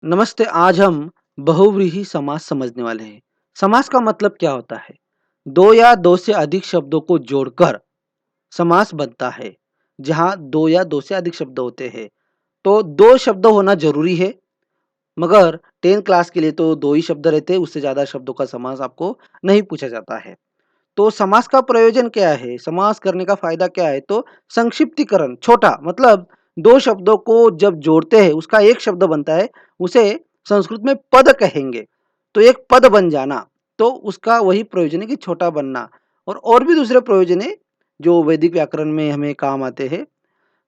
नमस्ते। आज हम बहुव्रीहि समास समझने वाले हैं। समास का मतलब क्या होता है? दो या दो से अधिक शब्दों को जोड़कर समास बनता है। जहाँ दो या दो से अधिक शब्द होते हैं तो दो शब्द होना जरूरी है, मगर 10 क्लास के लिए तो दो ही शब्द रहते हैं, उससे ज्यादा शब्दों का समास आपको नहीं पूछा जाता है। तो समास का प्रयोजन क्या है? समास करने का फायदा क्या है? तो संक्षिप्तीकरण, छोटा मतलब दो शब्दों को जब जोड़ते हैं उसका एक शब्द बनता है, उसे संस्कृत में पद कहेंगे। तो एक पद बन जाना, तो उसका वही प्रयोजन है कि छोटा बनना। और भी दूसरे प्रयोजन है जो वैदिक व्याकरण में हमें काम आते हैं।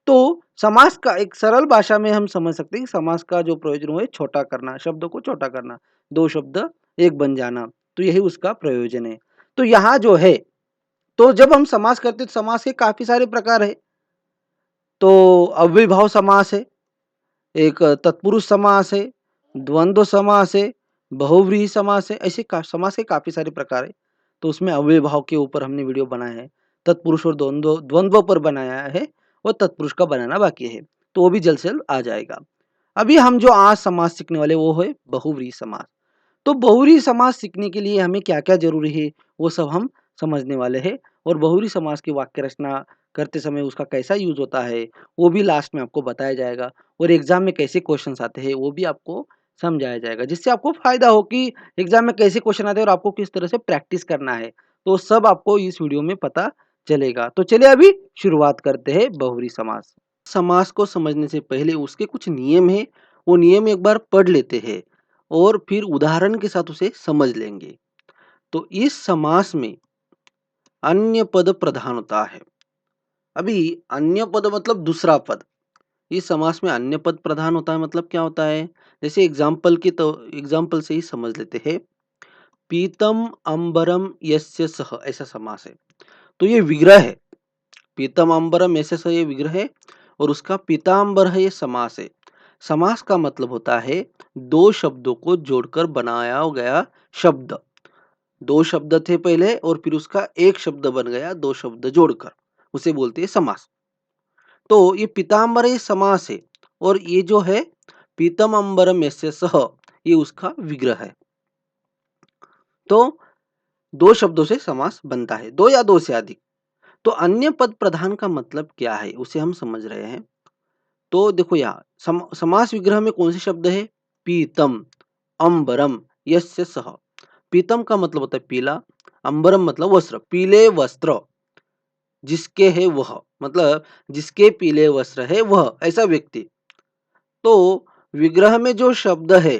तो समास का एक सरल भाषा में हम समझ सकते हैं कि समास का जो प्रयोजन है छोटा करना, शब्दों को छोटा करना, दो शब्द एक बन जाना। तो यही उसका प्रयोजन है। तो यहाँ जो है, तो जब हम समास करते हैं तो समास के काफी सारे प्रकार है। तो अव्ययीभाव समास है, एक तत्पुरुष समास है, द्वंद्व समास है, बहुव्रीहि समास है। ऐसे समास के काफी सारे प्रकार है। तो उसमें अव्ययीभाव के ऊपर हमने वीडियो बनाया है, तत्पुरुष और द्वंद्व द्वंद्व पर बनाया है, और तत्पुरुष का बनाना बाकी है। तो वो भी जल्द से जल्द आ जाएगा। अभी हम जो आज समास सीखने वाले वो है बहुव्रीहि समास। तो बहुव्रीहि समास सीखने के लिए हमें क्या-क्या ज़रूरी है, वो सब हम समझने वाले हैं। और बहुव्रीहि समास की वाक्य रचना करते समय उसका कैसा यूज़ होता है, वो भी लास्ट में आपको बताया जाएगा। और एग्ज़ाम में कैसे क्वेश्चन्स आते हैं, वो भी आपको समझाया जाएगा, जिससे आपको फ़ायदा हो कि एग्ज़ाम में कैसे क्वेश्चन आते हैं और आपको किस तरह से प्रैक्टिस करना है। तो सब आपको इस वीडियो में पता चलेगा। तो चलिए अभी शुरुआत करते हैं बहुव्रीहि समास। समास को समझने से पहले उसके कुछ नियम हैं, वो नियम एक बार पढ़ लेते हैं और फिर उदाहरण के साथ उसे समझ लेंगे। तो इस समास में अन्य पद प्रधान होता है। अभी अन्य पद मतलब दूसरा पद। इस समास में अन्य पद प्रधान होता है मतलब क्या होता है? जैसे एग्जाम्पल से ही समझ लेते हैं। पीतम अंबरम यस्य सह, ऐसा समास है। तो ये विग्रह है। पीतम अंबरम यस्य सह ये विग्रह है, और उसका पीताम्बर है ये समास है। समास का मतलब होता है दो शब्दों को जोड़कर बनाया गया शब्द। दो शब्द थे पहले और फिर उसका एक शब्द बन गया दो शब्द जोड़कर, उसे बोलते हैं समास। तो ये पीताम्बर ये समास है, और ये जो है पीतम अंबरम यस्य सह, ये उसका विग्रह है। तो दो शब्दों से समास बनता है, दो या दो से अधिक। तो अन्य पद प्रधान का मतलब क्या है उसे हम समझ रहे हैं। तो देखो यहाँ समास विग्रह में कौन से शब्द है? पीतम, अंबरम, यस्य सह। पीतम का मतलब होता है पीला, अंबरम मतलब वस्त्र, पीले वस्त्र जिसके है वह, मतलब जिसके पीले वस्त्र है वह, ऐसा व्यक्ति। तो विग्रह में जो शब्द है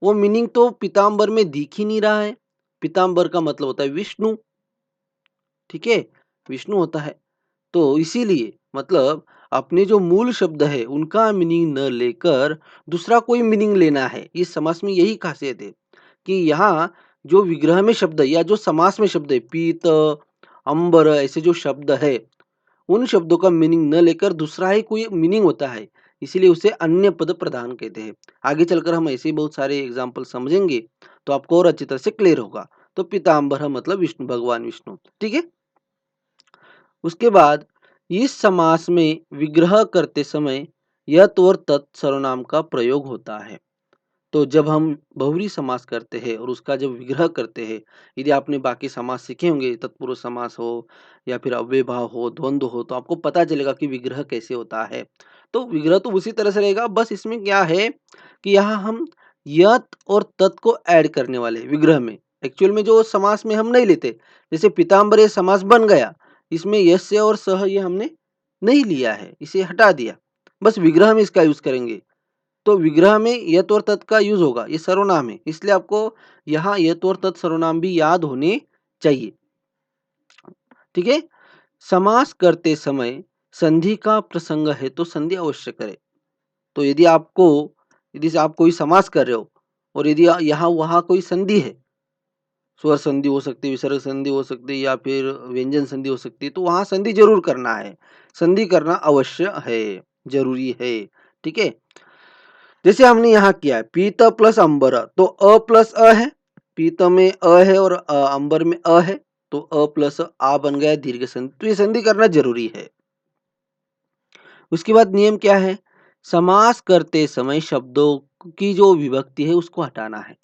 वो मीनिंग तो पीताम्बर में दिख ही नहीं रहा है। पीताम्बर का मतलब होता है विष्णु, ठीक है, विष्णु होता है। तो इसीलिए मतलब अपने जो मूल शब्द है उनका मीनिंग न लेकर दूसरा कोई मीनिंग लेना है। इस समास में यही खासियत है कि यहाँ जो विग्रह में शब्द है या जो समास में शब्द है, पीत, अंबर, ऐसे जो शब्द है, उन शब्दों का मीनिंग न लेकर दूसरा ही कोई मीनिंग होता है। इसीलिए उसे अन्य पद प्रधान कहते हैं। आगे चलकर हम ऐसे ही बहुत सारे एग्जाम्पल समझेंगे, तो आपको और अच्छी तरह से क्लियर होगा। तो पीताम्बर मतलब विष्णु, भगवान विष्णु, ठीक है। उसके बाद इस समास में विग्रह करते समय यत् और तत् सर्वनाम का प्रयोग होता है। तो जब हम बहुव्रीहि समास करते हैं और उसका जब विग्रह करते हैं, यदि आपने बाकी समास सीखे होंगे, तत्पुरुष समास हो या फिर अव्ययभाव हो, द्वंद्व हो, तो आपको पता चलेगा कि विग्रह कैसे होता है। तो विग्रह तो उसी तरह से रहेगा, बस इसमें क्या है कि यहाँ हम यत् और तत् को ऐड करने वाले हैं विग्रह में। एक्चुअल में जो समास में हम नहीं लेते, जैसे पीताम्बर ये समास बन गया, इसमें यस्य और सह ये हमने नहीं लिया है, इसे हटा दिया, बस विग्रह में इसका यूज करेंगे। तो विग्रह में यत् और तत् का यूज होगा, ये सर्वनाम है, इसलिए आपको यहाँ यत् और तत् सर्वनाम भी याद होने चाहिए, ठीक है। समास करते समय संधि का प्रसंग है तो संधि अवश्य करें। तो यदि आप कोई समास कर रहे हो और यदि यहाँ वहां कोई संधि है, स्वर संधि हो सकती है, विसर्ग संधि हो सकती है, या फिर व्यंजन संधि हो सकती है, तो वहां संधि जरूर करना है। संधि करना अवश्य है, जरूरी है, ठीक है। जैसे हमने यहाँ किया है पीत प्लस अंबर, तो अ प्लस अ है, पीत में अ है और अंबर में अ है, तो अ प्लस आ बन गया दीर्घ संधि। तो ये संधि करना जरूरी है। उसके बाद नियम क्या है? समास करते समय शब्दों की जो विभक्ति है उसको हटाना है,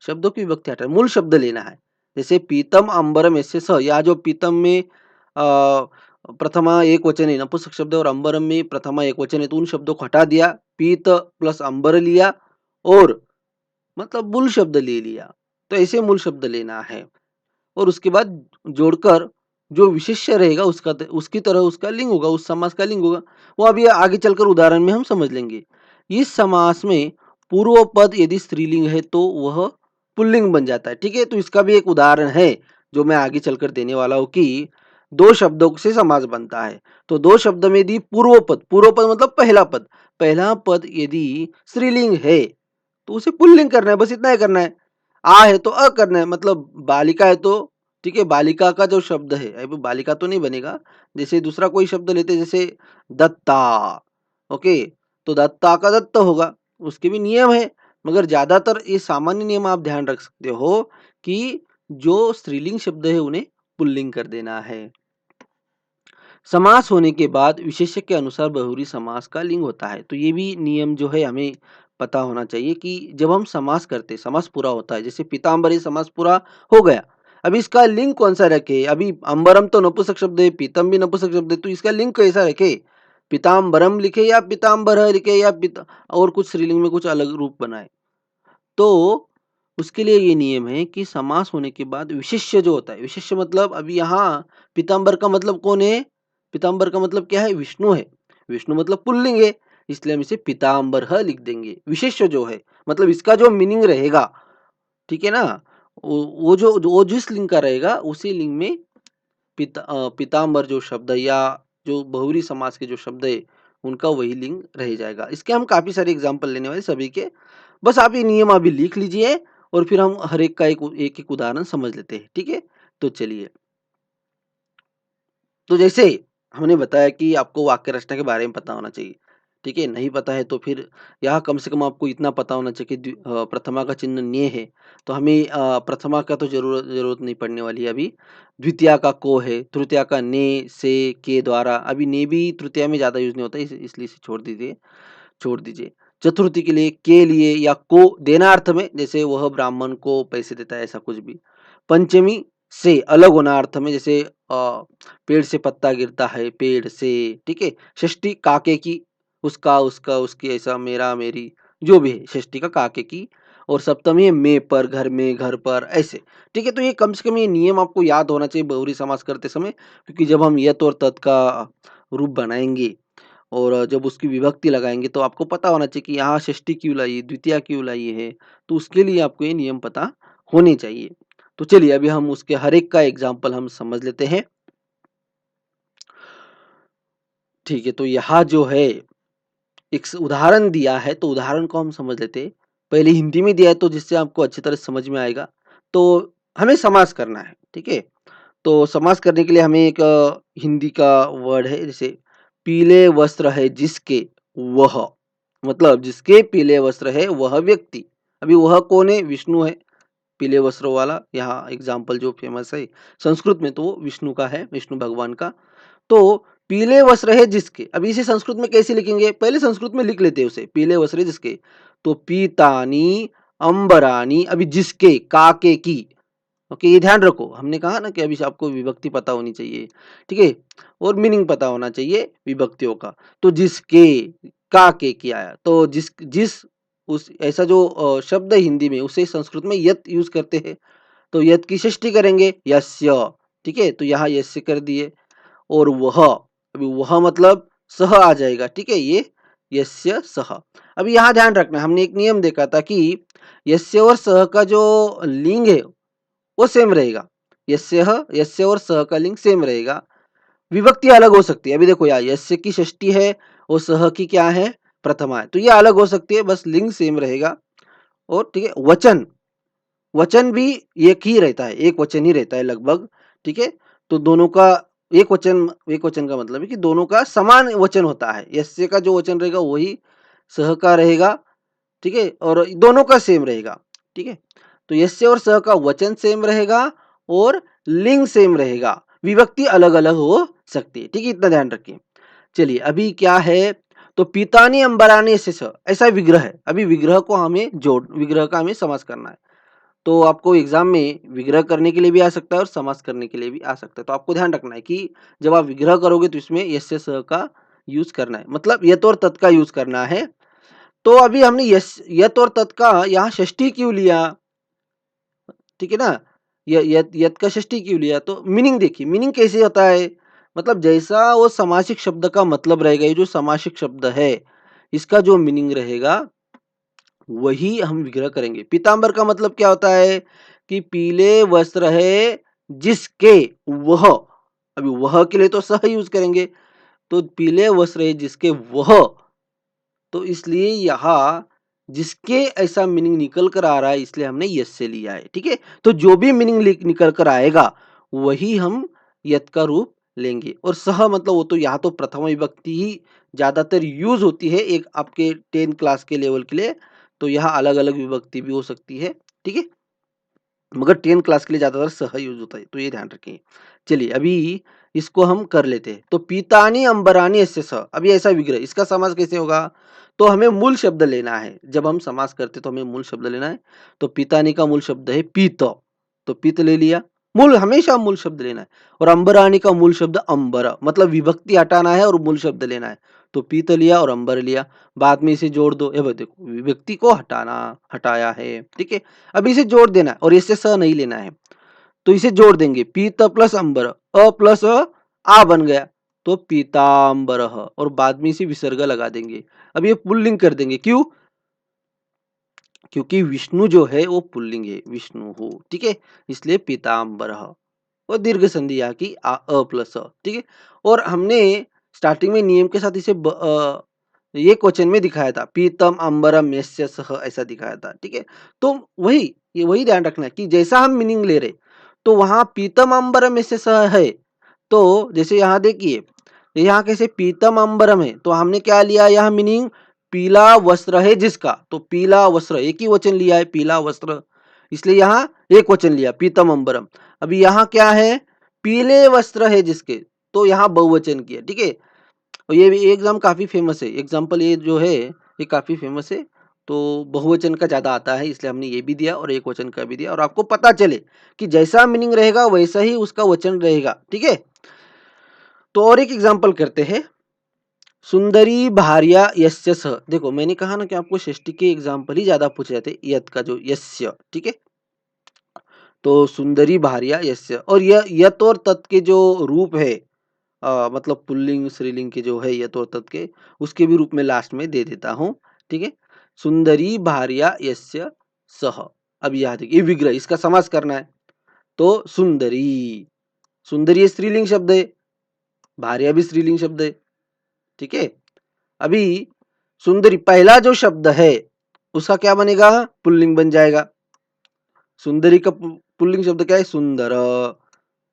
शब्दों की विभक्ति हटाना, मूल शब्द लेना है। जैसे पीतम अंबरम ऐसे स, या जो पीतम में प्रथमा एक वचन है, नपुंसक शब्द है, और अंबरम में प्रथमा एक वचन है, तो उन शब्दों को हटा दिया, पीत प्लस अंबर लिया और मतलब मूल शब्द ले लिया। तो ऐसे मूल शब्द लेना है और उसके बाद जोड़कर जो विशेष्य रहेगा उसका उसकी तरह उसका लिंग होगा, उस समास का लिंग होगा। वो अभी आगे चलकर उदाहरण में हम समझ लेंगे। इस समास में पूर्व पद यदि स्त्रीलिंग है तो वह पुल्लिंग बन जाता है। ठीक है, तो इसका भी एक उदाहरण है जो मैं आगे चलकर देने वाला हूँ कि दो शब्दों से समास बनता है। तो दो शब्द में यदि पूर्व पद मतलब पहला पद यदि स्त्रीलिंग है तो उसे पुल्लिंग करना है, बस इतना ही करना है। आ है तो अ करना है, मतलब बालिका है तो ठीक है, बालिका का जो शब्द है, अभी बालिका तो नहीं बनेगा, जैसे दूसरा कोई शब्द लेते हैं, जैसे दत्ता, ओके, तो दत्ता का दत्त होगा, उसके भी नियम है, मगर ज्यादातर ये सामान्य नियम आप ध्यान रख सकते हो कि जो स्त्रीलिंग शब्द है उन्हें पुल्लिंग कर देना है। समास होने के बाद विशेष्य के अनुसार बहुव्रीहि समास का लिंग होता है। तो ये भी नियम जो है हमें पता होना चाहिए कि जब हम समास करते हैं, समास पूरा होता है, जैसे पीताम्बरी समास पूरा हो गया, अब इसका लिंग कौन सा रखे? अभी अंबरम तो नपुंसक शब्द है, पीतम भी नपुंसक शब्द है, तो इसका लिंग कैसा रखे? पीताम्बरम लिखे या पीताम्बर लिखे या और कुछ स्त्रीलिंग में कुछ अलग रूप बनाए। तो उसके लिए ये नियम है कि समास होने के बाद विशेष्य जो होता है, विशेष्य मतलब अभी यहाँ पीताम्बर का मतलब कौन है? पीताम्बर का मतलब क्या है? विष्णु है। विष्णु मतलब पुल्लिंग है, इसलिए हम इसे पीताम्बरः लिख देंगे। विशेष्य जो है मतलब इसका जो मीनिंग रहेगा, ठीक है ना? वो जिस लिंग का रहेगा उसी लिंग में पीताम्बर जो शब्द है या जो बहुव्रीहि समास के जो शब्द है उनका वही लिंग रह जाएगा। इसके हम काफी सारे एग्जाम्पल लेने वाले सभी के। बस आप ये नियम अभी लिख लीजिए और फिर हम हर एक का एक उदाहरण समझ लेते हैं। ठीक है, तो चलिए। तो जैसे हमने बताया कि आपको वाक्य रचना के बारे में पता होना चाहिए। ठीक है, नहीं पता है तो फिर यहाँ कम से कम आपको इतना पता होना चाहिए कि प्रथमा का चिन्ह न्य है, तो हमें प्रथमा का तो जरूरत नहीं पड़ने वाली है अभी। द्वितीया का को है, तृतीया का ने, से, के द्वारा। अभी ने भी तृतीया में ज्यादा यूज नहीं होता इसलिए इसे छोड़ दीजिए। चतुर्थी के लिए, के लिए या को देना अर्थ में, जैसे वह ब्राह्मण को पैसे देता है, ऐसा कुछ भी। पंचमी से अलग होना अर्थ में, जैसे पेड़ से पत्ता गिरता है, पेड़ से। ठीक है, षष्ठी काके की, उसका, उसका, उसकी, ऐसा, मेरा, मेरी, जो भी है, षष्ठी का काके की। और सप्तमी है में पर, घर में, घर पर, ऐसे। ठीक है, तो ये कम से कम ये नियम आपको याद होना चाहिए बहुव्रीहि समास करते समय, क्योंकि जब हम यत और तत् का रूप बनाएंगे और जब उसकी विभक्ति लगाएँगे तो आपको पता होना चाहिए कि यहाँ षष्ठी क्यों लाई, द्वितीया क्यों लाई है, तो उसके लिए आपको ये नियम पता होने चाहिए। तो चलिए अभी हम उसके हर एक का एग्जाम्पल हम समझ लेते हैं। ठीक है, तो यहाँ जो है एक उदाहरण दिया है, तो उदाहरण को हम समझ लेते हैं। पहले हिंदी में दिया है तो जिससे आपको अच्छी तरह समझ में आएगा। तो हमें समास करना है, ठीक है? तो समास करने के लिए हमें एक हिंदी का वर्ड है, जैसे पीले वस्त्र है जिसके, वह, मतलब जिसके पीले वस्त्र है वह व्यक्ति। अभी वह कौन है? विष्णु है, पीले वस्त्रों वाला। यहाँ एग्जाम्पल जो फेमस है संस्कृत में तो वो विष्णु का है, विष्णु भगवान का। तो पीले वस्त्र है जिसके, अब इसे संस्कृत में कैसे लिखेंगे? पहले संस्कृत में लिख लेते हैं उसे, पीले वस्त्र है जिसके। तो पीतानी अंबरानी, अभी जिसके, काके की। ओके, ये ध्यान रखो, हमने कहा ना कि अभी आपको विभक्ति पता होनी चाहिए, ठीक है, और मीनिंग पता होना चाहिए विभक्तियों का। तो जिसके, का के आया, तो जिस जिस उस ऐसा जो शब्द है हिंदी में उसे संस्कृत में यत यूज करते हैं, तो यत की षष्ठी करेंगे, यस्य। ठीक है, तो यहाँ यस्य कर दिए। और वह, अभी वह मतलब सह आ जाएगा, ठीक है, ये यस्य सह। अभी यहाँ ध्यान रखना, हमने एक नियम देखा था कि यस्य और सह का जो लिंग है वो सेम रहेगा। यस्य और सह का लिंग सेम रहेगा, विभक्ति अलग हो सकती है। अभी देखो यार, यस्य की षष्ठी है और सह की क्या है? प्रथमा है, तो ये अलग हो सकती है, बस लिंग सेम रहेगा। और ठीक है, वचन, वचन भी एक ही रहता है, एक वचन ही रहता है लगभग। ठीक है, तो दोनों का एक वचन का मतलब है कि दोनों का समान वचन होता है। यस्य का जो वचन रहेगा वही सह का रहेगा, ठीक है, और दोनों का सेम रहेगा। ठीक है, तो यस्य और सह का वचन सेम रहेगा और लिंग सेम रहेगा, विभक्ति अलग अलग हो सकती है। ठीक है, इतना ध्यान रखिए। चलिए अभी क्या है, तो पीतानी अंबरानी यस्य स, ऐसा विग्रह है। अभी विग्रह को हमें विग्रह का हमें समास करना है। तो आपको एग्जाम में विग्रह करने के लिए भी आ सकता है और समास करने के लिए भी आ सकता है। तो आपको ध्यान रखना है कि जब आप विग्रह करोगे तो इसमें यस्य स का यूज करना है, मतलब यत और तत् का यूज करना है। तो अभी हमने यत और तत् का यहाँ षष्ठी क्यों लिया, ठीक है ना? यत यत का षष्ठी क्यों लिया? तो मीनिंग देखिए, मीनिंग कैसे होता है, मतलब जैसा वो समासिक शब्द का मतलब रहेगा, ये जो समासिक शब्द है इसका जो मीनिंग रहेगा वही हम विग्रह करेंगे। पीतांबर का मतलब क्या होता है कि पीले वस्त्र है जिसके वह, अभी वह के लिए तो सह यूज करेंगे, तो पीले वस्त्र है जिसके वह, तो इसलिए यहाँ जिसके ऐसा मीनिंग निकल कर आ रहा है इसलिए हमने यस से लिया है, ठीक है। तो जो भी मीनिंग निकल कर आएगा वही हम यत का रूप लेंगे। और सह मतलब वो तो यहाँ तो प्रथम विभक्ति ही ज्यादातर यूज होती है एक आपके 10 क्लास के लेवल के लिए, तो यहाँ अलग अलग विभक्ति भी हो सकती है, ठीक है, मगर 10 क्लास के लिए ज्यादातर सह यूज होता है, तो ये ध्यान रखिए। चलिए अभी इसको हम कर लेते हैं। तो पीतानी अंबरानी ऐसे स, अभी ऐसा विग्रह, इसका समास कैसे होगा, तो हमें मूल शब्द लेना है। जब हम समास करते तो हमें मूल शब्द लेना है। तो पीतानी का मूल शब्द है पीत, तो पीत ले लिया, मूल हमेशा मूल शब्द लेना है। और अंबरानी का मूल शब्द अंबर, मतलब विभक्ति हटाना है और मूल शब्द लेना है। तो पीत लिया और अंबर लिया, बाद में इसे जोड़ दो, ये देखो विभक्ति को हटाया है, ठीक है। अब इसे जोड़ देना है और इससे स नहीं लेना है, तो इसे जोड़ देंगे, पीत प्लस अंबर, अ प्लस आ बन गया, तो पीतांबर, और बाद में इसे विसर्ग लगा देंगे। अब ये पुल्लिंग कर देंगे, क्यों, क्योंकि विष्णु जो है वो पुल्लिंग है, विष्णु हो, ठीक है, इसलिए पीतांबर। और दीर्घ संधि यहाँ की अ प्लस अ, ठीक है। और हमने स्टार्टिंग में नियम के साथ इसे ये क्वेश्चन में दिखाया था, पीतम अंबरम यस्य सह, ऐसा दिखाया था, ठीक है। तो वही ध्यान रखना है कि जैसा हम मीनिंग ले रहे, तो वहां पीतम अंबरम यस्य सह है, तो जैसे यहाँ देखिए, यहाँ कैसे पीतम अंबरम है, तो हमने क्या लिया यहाँ मीनिंग, पीला वस्त्र है जिसका, तो पीला वस्त्र एक ही वचन लिया है, पीला वस्त्र, इसलिए यहाँ एक वचन लिया पीतम अंबरम। अभी यहाँ क्या है, पीले वस्त्र है जिसके, तो यहाँ बहुवचन किया, ठीक है। और ये भी एग्जाम काफी फेमस है, एग्जाम्पल ये जो है ये काफी फेमस है, तो बहुवचन का ज्यादा आता है इसलिए हमने ये भी दिया और एक वचन का भी दिया, और आपको पता चले कि जैसा मीनिंग रहेगा वैसा ही उसका वचन रहेगा, ठीक है। तो और एक एग्जाम्पल करते हैं, सुंदरी भार्या यस्य स, देखो मैंने कहा ना कि आपको षष्ठी के एग्जाम्पल ही ज्यादा पूछे जाते हैं, यत का जो यस्य, ठीक है। तो सुंदरी भार्या यस्य, और यत और तत् के जो रूप है, मतलब पुल्लिंग स्त्रीलिंग के जो है यत और तत् के, उसके भी रूप में लास्ट में दे देता हूं, ठीक है। सुंदरी भार्या यस्य सह, अब यहाँ देखिए विग्रह, इसका समास करना है, तो सुंदरी, सुंदरी स्त्रीलिंग शब्द है, भार्या भी स्त्रीलिंग शब्द है, ठीक है। अभी सुंदरी पहला जो शब्द है उसका क्या बनेगा, पुल्लिंग बन जाएगा। सुंदरी का पुल्लिंग शब्द क्या है, सुंदर,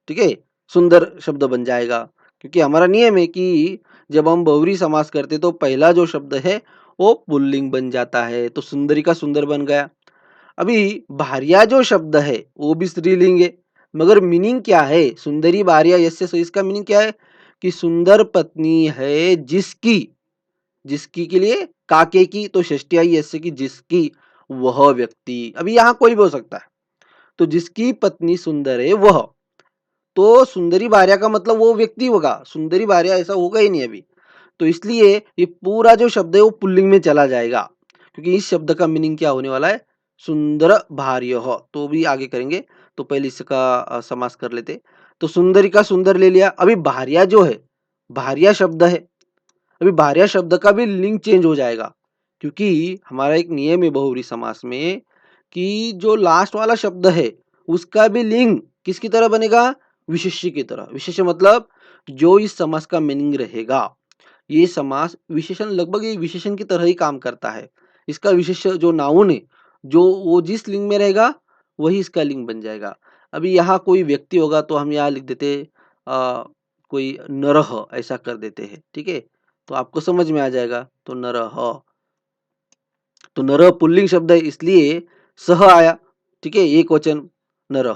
ठीक है, सुंदर शब्द बन जाएगा, क्योंकि हमारा नियम है कि जब हम बहुरी समास करते तो पहला जो शब्द है वो पुल्लिंग बन जाता है, तो सुंदरी का सुंदर बन गया। अभी भार्या जो शब्द है वो भी स्त्रीलिंग है, मगर मीनिंग क्या है, सुंदरी भार्या यस्य, सो इसका मीनिंग क्या है कि सुंदर पत्नी है जिसकी, जिसकी के लिए काके की, तो षष्ठी आई यस्य की, जिसकी वह व्यक्ति, अभी यहाँ कोई भी हो सकता है, तो जिसकी पत्नी सुंदर है वह, तो सुंदरी भार्या का मतलब वो व्यक्ति होगा, सुंदरी भार्या ऐसा होगा ही नहीं अभी, तो इसलिए ये पूरा जो शब्द है वो पुल्लिंग में चला जाएगा, क्योंकि इस शब्द का मीनिंग क्या होने वाला है, सुंदर भार्य हो, तो भी आगे करेंगे। तो पहले इसका समास कर लेते। तो सुंदरी का सुंदर ले लिया, अभी भार्या जो है, भार्या शब्द है, अभी भार्या शब्द का भी लिंग चेंज हो जाएगा, क्योंकि हमारा एक नियम है बहुव्रीहि समास में कि जो लास्ट वाला शब्द है उसका भी लिंग किसकी तरह बनेगा, विशेष्य की तरह। विशेष्य मतलब जो इस समास का मीनिंग रहेगा, ये समास विशेषण लगभग ये विशेषण की तरह ही काम करता है। इसका विशेष्य जो नाउन है, जो वो जिस लिंग में रहेगा वही इसका लिंग बन जाएगा। अभी यहाँ कोई व्यक्ति होगा तो हम यहाँ लिख देते कोई नरह, ऐसा कर देते हैं, ठीक है, तो आपको समझ में आ जाएगा। तो नरह, तो नरह पुल्लिंग शब्द है इसलिए सह आया, ठीक है, एक वचन नरह।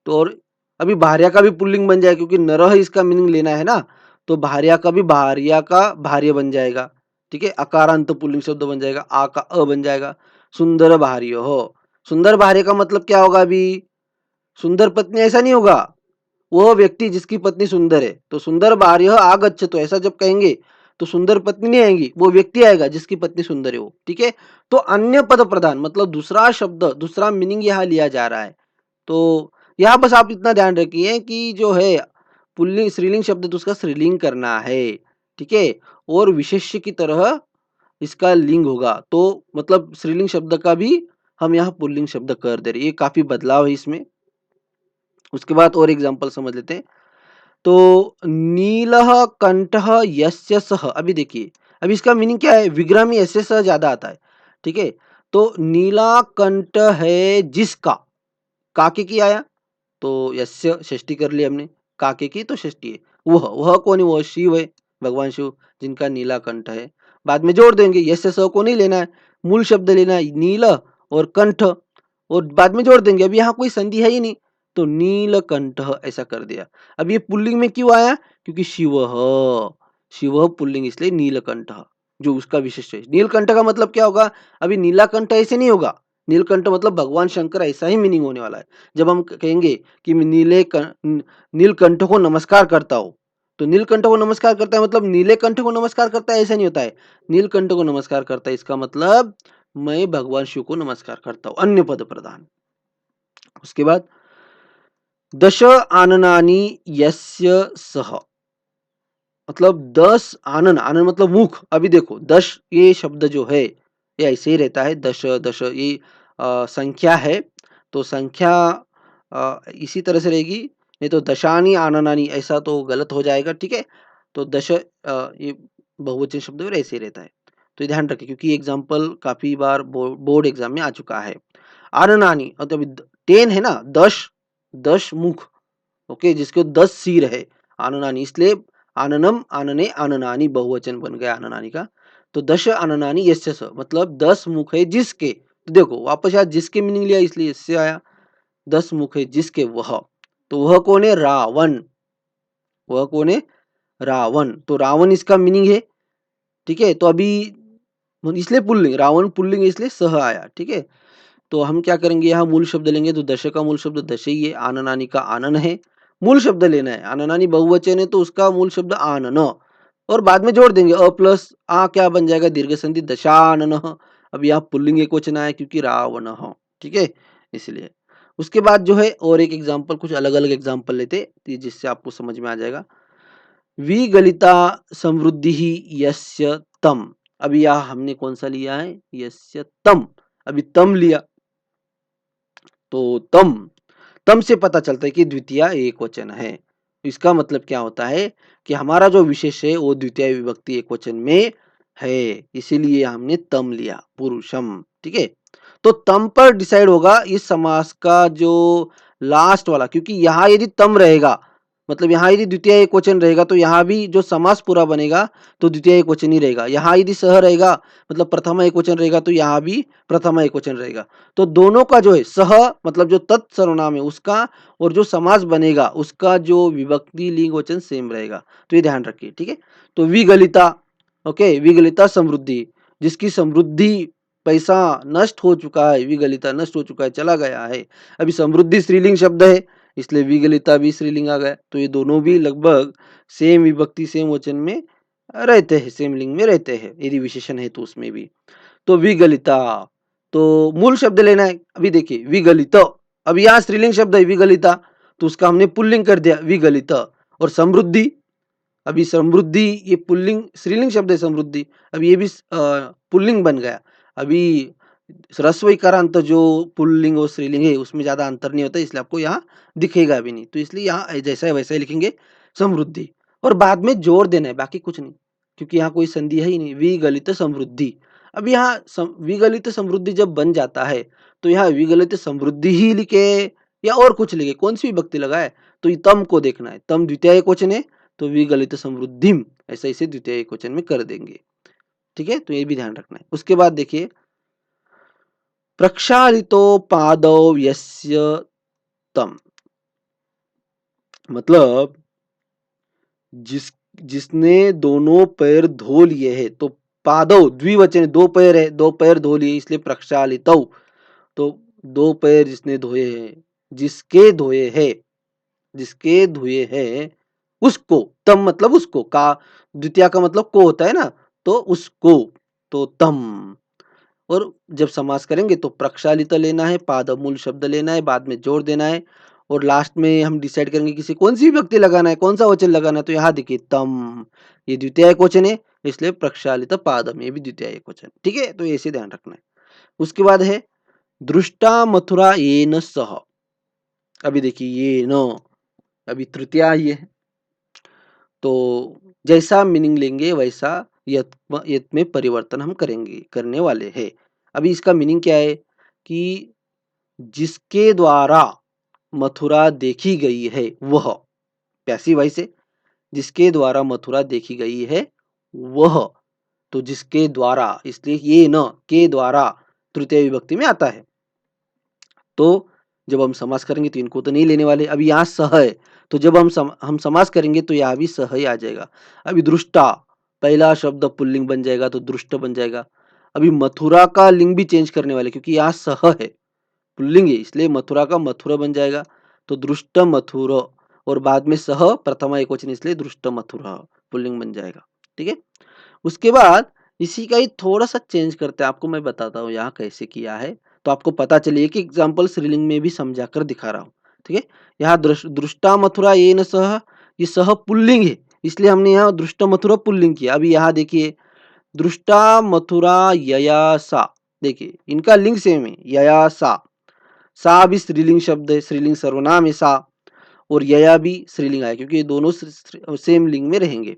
तो और अभी भार्या का भी पुल्लिंग बन जाएगा, क्योंकि नरह इसका मीनिंग लेना है ना, तो भार्या का भी भार्या का भार्य बन जाएगा, ठीक है, अकारांत पुल्लिंग शब्द बन जाएगा, आ का अ बन जाएगा, सुंदर भार्य हो। सुंदर भार्य का मतलब क्या होगा अभी? सुंदर पत्नी ऐसा नहीं होगा, वह व्यक्ति जिसकी पत्नी सुंदर है। तो सुंदर भार्य आगच्छ, तो ऐसा जब कहेंगे तो सुंदर पत्नी नहीं आएगी, वो व्यक्ति आएगा जिसकी पत्नी सुंदर है वो। ठीक है, तो अन्य पद प्रधान मतलब दूसरा शब्द, दूसरा मीनिंग यहाँ लिया जा रहा है। तो यहाँ बस आप इतना ध्यान रखिए कि जो है पुल्लिंग स्त्रीलिंग शब्द तो उसका स्त्रीलिंग करना है। ठीक है, और विशेष्य की तरह इसका लिंग होगा, तो मतलब स्त्रीलिंग शब्द का भी हम यहाँ पुल्लिंग शब्द कर दे रहे हैं। ये काफी बदलाव है इसमें। उसके बाद और एग्जांपल समझ लेते हैं। तो नीलः कंठः यस्य सः, अभी देखिए, अभी इसका मीनिंग क्या है? विग्रह में यस्य सः ज्यादा आता है। ठीक है, तो नीला कंठ है जिसका, काके की आया तो यस्य षष्ठी कर ली हमने, काके की तो षष्ठी है। वह कौन है? वह शिव है, भगवान शिव जिनका नीला कंठ है। बाद में जोड़ देंगे, यस्य स को नहीं लेना है, मूल शब्द लेना है नील और कंठ, और बाद में जोड़ देंगे। अब यहाँ कोई संधि है ही नहीं, तो नीलकंठ ऐसा कर दिया। अब ये पुल्लिंग में क्यों आया? क्योंकि शिव पुल्लिंग, इसलिए नीलकंठ जो उसका विशेष है। नीलकंठ का मतलब क्या होगा? अभी नीलाकंठ ऐसे नहीं होगा, नीलकंठ मतलब भगवान शंकर, ऐसा ही मीनिंग होने वाला है। जब हम कहेंगे कि मैं नीलकंठ को नमस्कार करता हूँ, तो नीलकंठ को नमस्कार करता है मतलब नीले कंठ को नमस्कार करता है ऐसा नहीं होता है। नीलकंठ को नमस्कार करता है इसका मतलब मैं भगवान शिव को नमस्कार करता हूँ, अन्य पद प्रधान। उसके बाद दश आननानि यस्य सह, मतलब 10 आनन, आनन मतलब मुख। अभी देखो 10 ये शब्द जो है ये ऐसे ही रहता है, दश दश ये संख्या है, तो संख्या इसी तरह से रहेगी, नहीं तो दशानी आननानी ऐसा तो गलत हो जाएगा। ठीक है, तो दश ये बहुवचन शब्द और ऐसे ही रहता है, तो ये ध्यान रखें क्योंकि एग्जाम्पल काफी बार बोर्ड एग्जाम में आ चुका है। आननानी मतलब 10 है ना, 10 10 मुख, ओके, जिसके 10 सिर है, आननानी, इसलिए आननम आनने आननानी बहुवचन बन गया आननानी का। तो दश आननानी यस्य स मतलब 10 मुख है जिसके, तो देखो वापस यहाँ जिसके मीनिंग लिया इसलिए इससे आया, 10 मुख है जिसके वह, तो वह कौन है? रावण। वह कौन है? रावण। तो रावण इसका मीनिंग है। ठीक है, तो अभी इसलिए पुल्लिंग, रावण पुल्लिंग इसलिए सह आया। ठीक है, तो हम क्या करेंगे, यहाँ मूल शब्द लेंगे, तो दश का मूल शब्द दश ही है, आननानी का आनन है, मूल शब्द लेना है। आननानी बहुवचन है तो उसका मूल शब्द आनन, और बाद में जोड़ देंगे अ प्लस आ, क्या बन जाएगा? दीर्घ संधि दशानन। अब यहाँ पुल्लिंग एक वचन आया क्योंकि रावण। ठीक है, इसलिए। उसके बाद जो है और एक एग्जाम्पल, कुछ अलग अलग एग्जाम्पल लेते जिससे आपको समझ में आ जाएगा। विगलिता समृद्धि ही यस्य तम, अभी यहाँ हमने कौन सा लिया है? यस्य तम। अभी तम लिया, तो तम, तम से पता चलता है कि द्वितीय एक वचन है। इसका मतलब क्या होता है कि हमारा जो विशेष है वो द्वितीय विभक्ति एक वचन में है, इसीलिए हमने तम लिया, पुरुषम। ठीक है, तो तम पर डिसाइड होगा इस समास का जो लास्ट वाला, क्योंकि यहाँ यदि तम रहेगा मतलब यहाँ यदि द्वितीय एक वचन रहेगा तो यहाँ भी जो समास पूरा बनेगा तो द्वितीय एक वचन ही रहेगा। यहाँ यदि सह रहेगा मतलब प्रथमा एक वचन रहेगा तो यहाँ भी प्रथमा एक वचन रहेगा। तो दोनों का जो है सह मतलब जो तत्सर्वनाम है उसका और जो समास बनेगा उसका जो विभक्ति लिंग वचन सेम रहेगा, तो ये ध्यान रखिए। ठीक है, तो विगलिता, ओके, विगलिता समृद्धि, जिसकी समृद्धि, पैसा नष्ट हो चुका है, विगलिता नष्ट हो चुका है, चला गया है। अभी समृद्धि स्त्रीलिंग शब्द है इसलिए विगलिता भी स्त्रीलिंग आ गया, तो ये दोनों भी लगभग सेम विभक्ति सेम वचन में रहते हैं, सेम लिंग में रहते हैं, यदि विशेषण है तो उसमें भी। तो विगलिता, तो मूल शब्द लेना है। अभी देखिए विगलित, अब यहाँ स्त्रीलिंग शब्द है विगलिता, तो उसका हमने पुल्लिंग कर दिया विगलित। और समृद्धि, अभी समृद्धि ये पुल्लिंग स्त्रीलिंग शब्द है समृद्धि, अब ये भी पुल्लिंग बन गया। अभी ह्रस्व इकारांत जो पुल्लिंग और स्त्रीलिंग है उसमें ज्यादा अंतर नहीं होता, इसलिए आपको यहाँ दिखेगा भी नहीं, तो इसलिए यहाँ जैसा है वैसा ही लिखेंगे समृद्धि, और बाद में जोड़ देना है, बाकी कुछ नहीं, क्योंकि यहाँ कोई संधि है ही नहीं। विगलित समृद्धि, अब यहाँ विगलित समृद्धि जब बन जाता है तो यहाँ विगलित समृद्धि ही लिखे या और कुछ लिखे, कौन सी विभक्ति लगाए, तो ये तम को देखना है, तम द्वितीय एक वचन है तो विगलित समृद्धिम ऐसा इसे द्वितीय एक वचन में कर देंगे। ठीक है, तो ये भी ध्यान रखना है। उसके बाद देखिए प्रक्षालितोपादौ यस्य तम, मतलब जिसने दोनों पैर धो लिए हैं, तो पादौ द्विवचन, दो पैर है, दो पैर धो लिए इसलिए प्रक्षालितौ, तो दो पैर जिसने धोए हैं, जिसके धोए हैं उसको, तम मतलब उसको, का द्वितीया का मतलब को होता है ना, तो उसको, तो तम। और जब समास करेंगे तो प्रक्षालित लेना है, पाद मूल शब्द लेना है, बाद में जोड़ देना है और लास्ट में हम डिसाइड करेंगे किसी कौन सी विभक्ति लगाना है, कौन सा वचन लगाना है। तो यहाँ देखिए तम, ये द्वितीय एकवचन है इसलिए प्रक्षालित पादम, ये भी द्वितीय एकवचन। ठीक है, तो ऐसे ध्यान रखना है। उसके बाद है दृष्टा मथुरा येन सह। अभी देखिए ये न, अभी तृतीया आई है, तो जैसा मीनिंग लेंगे वैसा यत में परिवर्तन हम करने वाले हैं। अभी इसका मीनिंग क्या है कि जिसके द्वारा मथुरा देखी गई है वह, पैसिव वॉइस है, जिसके द्वारा मथुरा देखी गई है वह, तो जिसके द्वारा, इसलिए ये न के द्वारा तृतीय विभक्ति में आता है। तो जब हम समास करेंगे तो इनको तो नहीं लेने वाले। अभी यहाँ सह है, तो जब हम समास करेंगे तो यहाँ भी सह ही आ जाएगा। अभी दृष्टा, पहला शब्द पुल्लिंग बन जाएगा तो दृष्ट बन जाएगा। अभी मथुरा का लिंग भी चेंज करने वाले, क्योंकि यहाँ सह है, पुल्लिंग है, इसलिए मथुरा का मथुरा बन जाएगा, तो दृष्ट मथुर, और बाद में सह प्रथमा एकवचन इसलिए दृष्ट मथुर पुल्लिंग बन जाएगा। ठीक है, उसके बाद इसी का ही थोड़ा सा चेंज करते हैं, आपको मैं बताता हूँ यहाँ कैसे किया है, तो आपको पता चलिए कि एग्जाम्पल स्त्रीलिंग में भी समझा कर दिखा रहा हूँ। ठीक है, यहाँ दृष्टा मथुरा ये न सह, ये सह पुल्लिंग है इसलिए हमने यहाँ दृष्ट मथुरा पुल्लिंग किया। अभी यहाँ देखिए दृष्टा मथुरा यया सा, देखिए इनका लिंग सेम है, यया सा भी स्त्रीलिंग शब्द है, स्त्रीलिंग सर्वनाम है सा, और यया भी स्त्रीलिंग है, क्योंकि ये दोनों सेम लिंग में रहेंगे।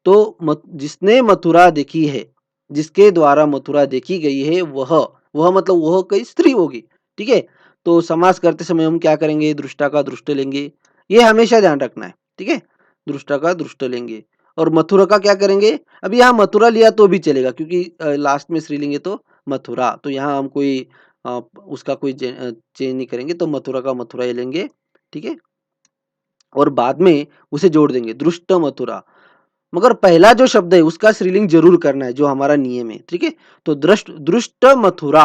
तो जिसने मथुरा देखी है, जिसके द्वारा मथुरा देखी गई है वह मतलब वह कोई स्त्री होगी। ठीक है, तो समास करते समय हम क्या करेंगे, दृष्टा का दृष्ट लेंगे, ये हमेशा ध्यान रखना है। ठीक है, दृष्टा का दृष्ट लेंगे और मथुरा का क्या करेंगे, अभी यहाँ मथुरा लिया तो भी चलेगा क्योंकि लास्ट में स्त्रीलिंग है तो मथुरा, तो यहाँ हम कोई उसका कोई चेंज नहीं करेंगे, तो मथुरा का मथुरा ही लेंगे। ठीक है, और बाद में उसे जोड़ देंगे दृष्ट मथुरा, मगर पहला जो शब्द है उसका स्त्रीलिंग जरूर करना है, जो हमारा नियम है। ठीक है, तो दृष्ट मथुरा,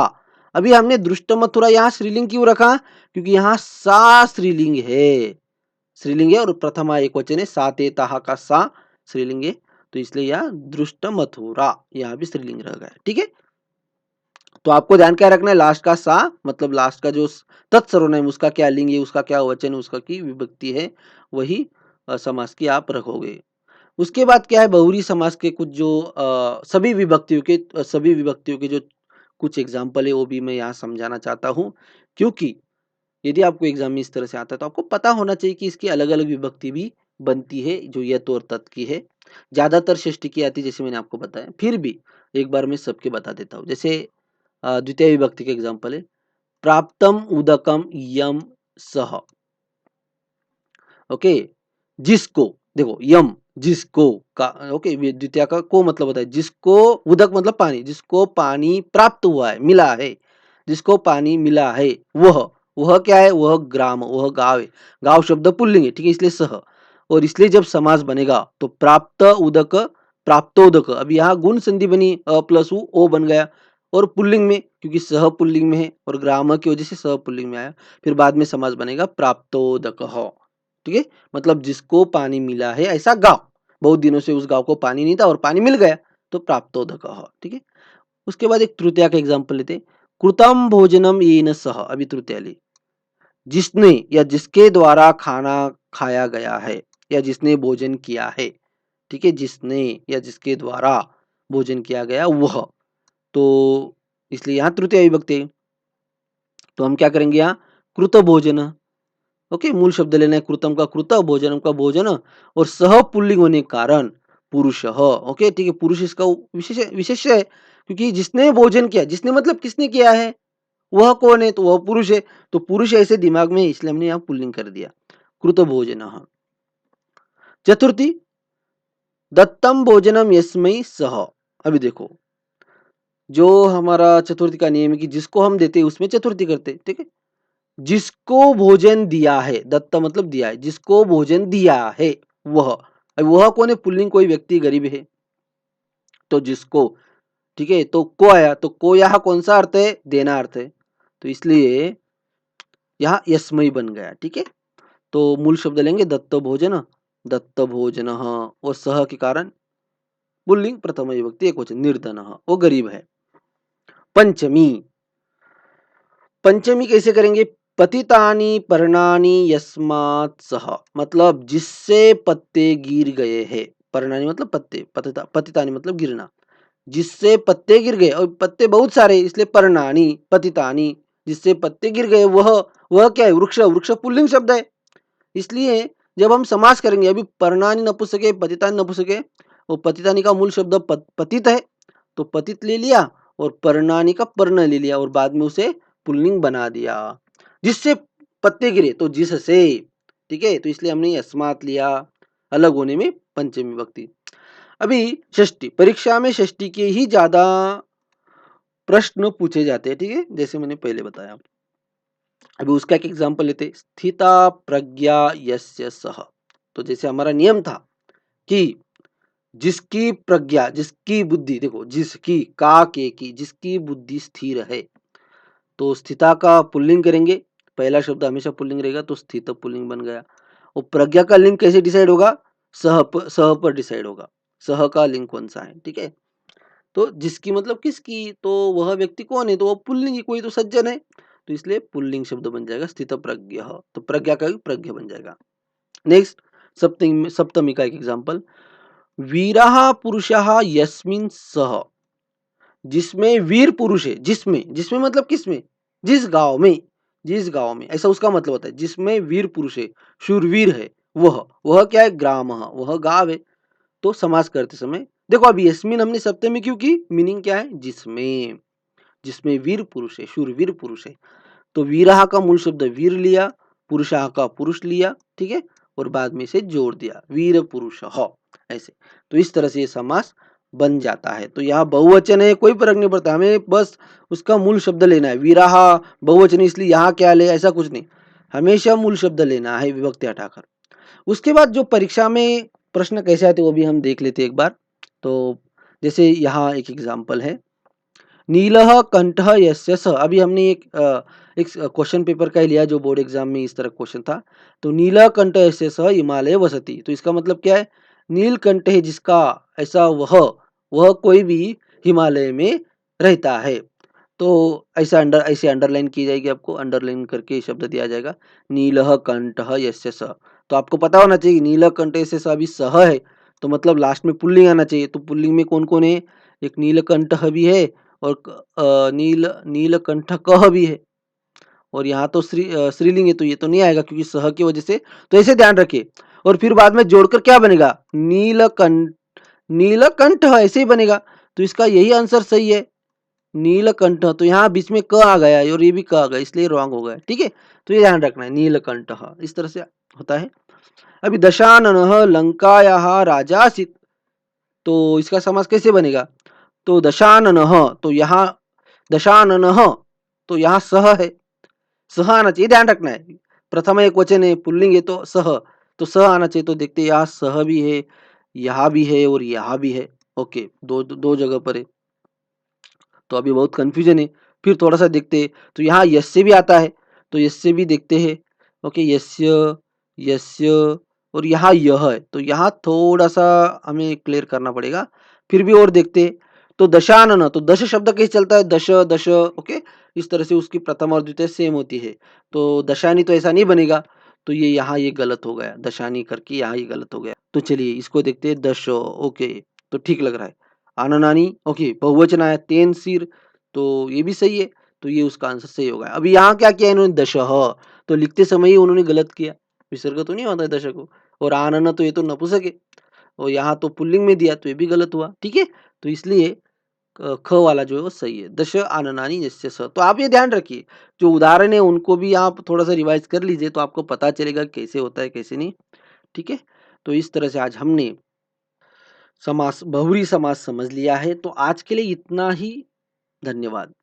अभी हमने दृष्ट मथुरा यहाँ स्त्रीलिंग क्यों रखा, क्योंकि यहाँ सा स्त्रीलिंग है और प्रथमा एक वचन है, साते ताहा का सा स्त्रीलिंग है, तो इसलिए यहाँ दृष्ट मथुरा यहाँ भी स्त्रीलिंग रह गया। ठीक है, तो आपको ध्यान क्या रखना है, लास्ट का सा मतलब लास्ट का जो तत्सर्वनाम उसका क्या लिंग है, उसका क्या वचन है, उसका की विभक्ति है, वही समास की आप रखोगे। उसके बाद क्या है, बहुरी समास के कुछ जो सभी विभक्तियों के जो कुछ एग्जाम्पल है वो भी मैं यहाँ समझाना चाहता हूँ, क्योंकि यदि आपको एग्जाम में इस तरह से आता है तो आपको पता होना चाहिए कि इसकी अलग अलग विभक्ति भी बनती है, जो यत और तत् की है। ज्यादातर षष्ठी की आती है जैसे मैंने आपको बताया, फिर भी एक बार मैं सबके बता देता हूँ। जैसे द्वितीय विभक्ति के एग्जाम्पल है, प्राप्तम उदकम यम सह। ओके, जिसको, देखो यम जिसको का, ओके द्वितीय का को मतलब होता है जिसको, उदक मतलब पानी, जिसको पानी प्राप्त हुआ है, मिला है, जिसको पानी मिला है वह क्या है, वह ग्राम, वह गांव है। गांव शब्द पुल्लिंग है, ठीक है, इसलिए सह, और इसलिए जब समास बनेगा तो प्राप्त उदक प्राप्तोदक, अब यहाँ गुण संधि बनी, अ प्लस ओ बन गया, और पुल्लिंग में क्योंकि सह पुल्लिंग में है और ग्राम की वजह से सह पुल्लिंग में आया, फिर बाद में समास बनेगा प्राप्तोदक। ठीक है, मतलब जिसको पानी मिला है, ऐसा गांव, बहुत दिनों से उस गांव को पानी नहीं था और पानी मिल गया तो प्राप्तोदक। ठीक है, उसके बाद एक तृतीया का एग्जांपल लेते, कृतम भोजनम येन सह। अभी तृतीया ली, जिसने या जिसके द्वारा खाना खाया गया है या जिसने भोजन किया है। ठीक है, जिसने या जिसके द्वारा भोजन किया गया वह, तो इसलिए यहाँ तृतीय विभक्ति है। तो हम क्या करेंगे, यहाँ कृत भोजन, ओके, मूल शब्द लेना है कृतम का कृत, भोजनम का भोजन, और सह पुल्लिंग होने के कारण पुरुष। ओके, ठीक है, पुरुष इसका विशेष विशेष है, क्योंकि जिसने भोजन किया, जिसने मतलब किसने किया है, वह कौन है, तो वह पुरुष है, तो पुरुष ऐसे दिमाग में, इसलिए हमने यहाँ पुल्लिंग कर दिया कृत भोजन। चतुर्थी, दत्तम भोजनम यस्मै सह। अभी देखो, जो हमारा चतुर्थी का नियम है कि जिसको हम देते हैं उसमें चतुर्थी करते, ठीक है, जिसको भोजन दिया है, दत्त मतलब दिया है, जिसको भोजन दिया है वह, अब वह कौन है, पुल्लिंग कोई व्यक्ति गरीब है, तो जिसको ठीक है, तो को आया, तो को यहाँ कौन सा अर्थ है? देना अर्थ है, तो इसलिए यहाँ यस्मई बन गया। ठीक है, तो मूल शब्द लेंगे दत्त भोजन, दत्त भोजन और सह के कारण पुल्लिंग प्रथम विभक्ति एकवचन निर्धन, वो गरीब है। पंचमी, पंचमी कैसे करेंगे? पतितानि पर्णानि यस्मात् सह, मतलब जिससे पत्ते गिर गए हैं। पर्णानि मतलब पत्ते, पतितानि मतलब गिरना, जिससे पत्ते गिर गए, और पत्ते बहुत सारे इसलिए पर्णानि पतितानि, जिससे पत्ते गिर गए वह क्या है? वृक्ष। वृक्ष पुल्लिंग शब्द है, इसलिए जब हम समास करेंगे, अभी पर्णानि नपुंसक, पतितानि नपुंसक, और पतितानि का मूल शब्द पतित है, तो पतित ले लिया और पर्णानि का पर्ण ले लिया और बाद में उसे पुल्लिंग बना दिया। जिससे पत्ते गिरे तो जिससे, ठीक है, तो इसलिए हमने अस्मात लिया, अलग होने में पंचमी विभक्ति। अभी षष्ठी, परीक्षा में षष्ठी के ही ज्यादा प्रश्न पूछे जाते हैं। ठीक है, जैसे मैंने पहले बताया। अभी उसका एक एग्जांपल लेते, स्थिता प्रज्ञा यस्य सह। तो जैसे हमारा नियम था कि जिसकी प्रज्ञा, जिसकी बुद्धि, देखो जिसकी का के की, जिसकी बुद्धि स्थिर है, तो स्थिता का पुल्लिंग करेंगे, पहला शब्द हमेशा पुल्लिंग रहेगा, तो स्थित पुल्लिंग बन गया। और प्रज्ञा का लिंग कैसे डिसाइड होगा? सह पर डिसाइड होगा, सह का लिंग कौन सा है। ठीक है, तो जिसकी मतलब किसकी, तो वह व्यक्ति कौन है? तो वह पुल्लिंग, कोई तो सज्जन है, तो इसलिए पुल्लिंग शब्द बन जाएगा स्थित प्रज्ञ, तो प्रज्ञा का भी प्रज्ञ बन जाएगा। नेक्स्ट, सप्तमी का एक एग्जांपल, वीरः पुरुषः यस्मिन् सह, जिसमें वीर पुरुष है, जिसमें, जिसमें मतलब किसमें? जिस गांव में, जिस गांव में, ऐसा उसका मतलब होता है, जिसमें वीर पुरुष है, शूरवीर है, वह क्या है? ग्राम, वह गांव है। तो समास करते समय देखो, अब यस्मिन हमने सप्तमी क्यों की? मीनिंग क्या है? जिसमें, जिसमें वीर पुरुष है, शूरवीर पुरुष है, तो वीरहा का मूल शब्द वीर लिया, पुरुषाह का पुरुष लिया, ठीक है, और बाद में इसे जोड़ दिया, वीर पुरुष ऐसे। तो इस तरह से ये समास बन जाता है। तो यहाँ बहुवचन है, कोई फर्क नहीं पड़ता, हमें बस उसका मूल शब्द लेना है। वीराहा बहुवचन इसलिए यहाँ क्या ले, ऐसा कुछ नहीं, हमेशा मूल शब्द लेना है विभक्ति हटाकर। उसके बाद जो परीक्षा में प्रश्न कैसे आते वो भी हम देख लेते एक बार। तो जैसे यहाँ एक एग्जाम्पल है, नीलः कंठः यस्य सः। अभी हमने एक क्वेश्चन पेपर का ही लिया जो बोर्ड एग्जाम में इस तरह क्वेश्चन था। तो नीलः कंठ यस्य सः हिमालय वसति, तो इसका मतलब क्या है? नीलकंठ है जिसका, ऐसा वह कोई भी हिमालय में रहता है। तो ऐसे अंडरलाइन की जाएगी, आपको अंडरलाइन करके शब्द दिया जाएगा, नीलः कंठः यस्य सः। तो आपको पता होना चाहिए नीलकंठ यस्य सः, अभी सह है तो मतलब लास्ट में पुल्लिंग आना चाहिए। तो पुल्लिंग में कौन कौन है? एक नीलकंठ भी है, और नीलकंठकः भी है, और यहाँ तो स्त्रीलिंग है, तो ये तो नहीं आएगा क्योंकि सह की वजह से। तो ऐसे ध्यान रखिए, और फिर बाद में जोड़कर क्या बनेगा? नीलकंठ, नीलकंठ ऐसे ही बनेगा। तो इसका यही आंसर सही है, नीलकंठ। तो यहाँ बीच में क आ गया और ये भी क आ गया, इसलिए रॉन्ग हो गया। ठीक है, तो ये ध्यान रखना है, नीलकंठ इस तरह से होता है। अभी दशाननः लंकायाः राजा आसीत्, तो इसका समास कैसे बनेगा? तो दशाननः, तो यहाँ दशाननः, तो यहाँ सह है, सह आना चाहिए, ध्यान रखना है। प्रथम एक वचन है, पुल्लिंग है, तो सह, तो सह आना चाहिए। तो देखते हैं यहाँ सह भी है, यहाँ भी है और यहाँ भी है। ओके, दो जगह पर है, तो अभी बहुत कंफ्यूजन है। फिर थोड़ा सा देखते हैं, तो यहाँ यस्य भी आता है, तो यस्य भी देखते हैं। ओके, यस्य, यस्य, और यहाँ यह है, तो यहाँ थोड़ा सा हमें क्लियर करना पड़ेगा। फिर भी और देखते हैं, तो दशानन, तो दश शब्द कैसे चलता है? दश दश, ओके, इस तरह से उसकी प्रथम और द्वितीय सेम होती है। तो दशानी तो ऐसा नहीं बनेगा, तो ये यहाँ ये गलत हो गया, दशानी करके यहाँ ये गलत हो गया। तो चलिए इसको देखते हैं, दश, ओके, तो ठीक लग रहा है। आननानी, ओके, बहुवचन आया, तेन सिर, तो ये भी सही है, तो ये उसका आंसर सही होगा। अभी यहाँ क्या किया इन्होंने? दशः, तो लिखते समय ही उन्होंने गलत किया, विसर्ग तो नहीं होता है दशक को। और आनन, तो ये तो नपुंसक है, और यहाँ तो पुल्लिंग में दिया, तो ये भी गलत हुआ। ठीक है, तो इसलिए ख वाला जो है वो सही है, दश आननानी यस्य स। तो आप ये ध्यान रखिए, जो उदाहरण है उनको भी आप थोड़ा सा रिवाइज कर लीजिए, तो आपको पता चलेगा कैसे होता है कैसे नहीं। ठीक है, तो इस तरह से आज हमने समास, बहुरी समास समझ लिया है। तो आज के लिए इतना ही, धन्यवाद।